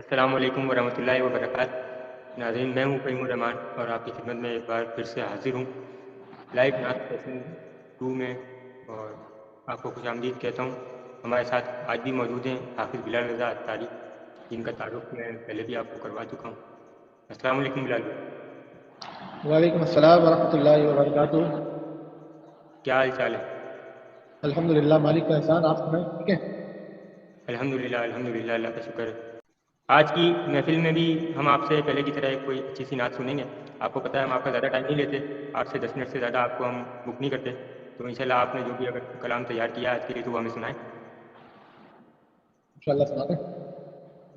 السلام علیکم ورحمۃ اللہ وبرکاتہ۔ ناظرین، میں ہوں فہیم الرحمان اور آپ کی خدمت میں ایک بار پھر سے حاضر ہوں لائیو نعت سیشن 2 میں، اور آپ کو خوش آمدید کہتا ہوں۔ ہمارے ساتھ آج بھی موجود ہیں حافظ بلال رضا اتاری، جن کا تعارف میں پہلے بھی آپ کو کروا چکا ہوں۔ السلام علیکم بلال بھائی۔ وعلیکم السلام ورحمۃ اللہ وبرکاتہ۔ کیا حال چال ہے؟ الحمدللہ، مالک کا احسان، آپ سنائیں ٹھیک ہے؟ الحمدللہ اللہ کا شکر ہے۔ آج کی محفل میں بھی ہم آپ سے پہلے کی طرح کوئی اچھی سی نعت سنیں گے۔ آپ کو پتہ ہے ہم آپ کا زیادہ ٹائم نہیں لیتے، 8 سے 10 منٹ سے زیادہ آپ کو ہم بک نہیں کرتے، تو انشاءاللہ آپ نے جو بھی اگر کلام تیار کیا آج کے لیے تو وہ ہمیں سنائیں۔ انشاءاللہ سناتے ہیں۔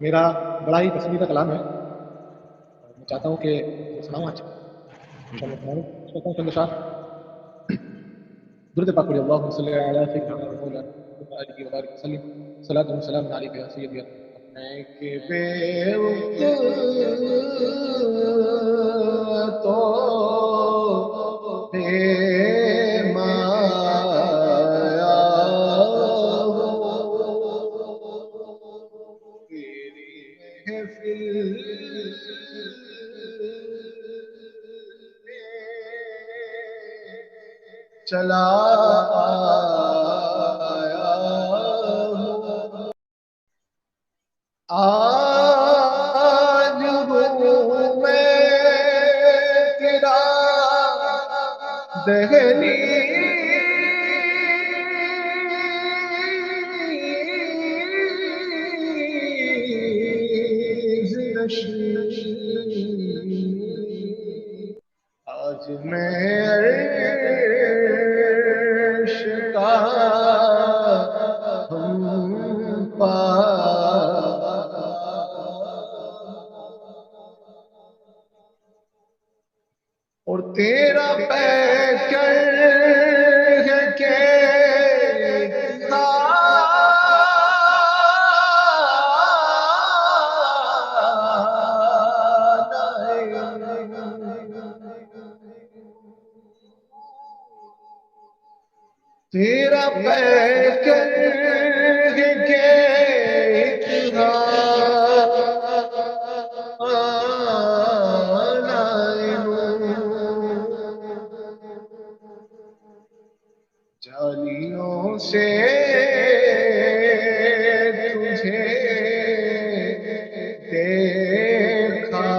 میرا بڑا ہی پسندیدہ کلام ہے اور میں چاہتا ہوں کہ سناؤں آج انشاءاللہ سناؤں چند اشعار۔ درود پاک پڑھیے، اللہم صلی علی سیدنا و مولانا محمد و آلہ وبارک وسلم، صلاۃ و سلام علیک یا سیدی اپنے کے بے تو بے مایا تیری محفل چلا آیا ہوں، آج ہوں میں تیرا دہلیز نشین، آج میں عرش کا ہم اور تیرا پیکر ہے کہ تیرا پیکر ہے کہ جالیوں سے تجھے دیکھا،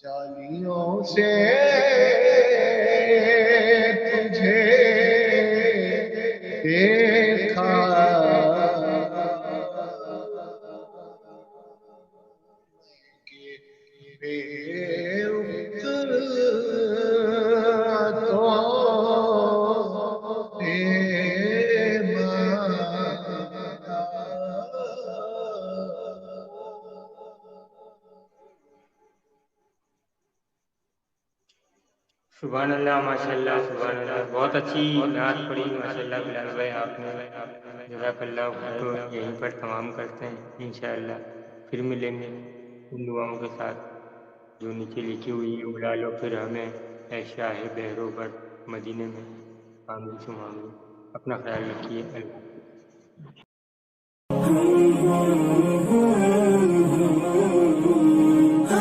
جالیوں سے تجھے دیکھا، بے تو بے سبحان اللہ، ماشاءاللہ، سبحان اللہ، بہت اچھی نعت پڑھی ماشاءاللہ بلال بھائی آپ نے، جزاک اللہ خیر۔ تو یہیں پر تمام کرتے ہیں انشاءاللہ، پھر ملیں گے ان دعاؤں کے ساتھ جو نیچے لکھی ہوئی ہے۔ بلا لو پھر ہمیں اے شاہ بحرو بر مدینے میں، آمین ثم آمین۔ اپنا خیال رکھیے، اللہ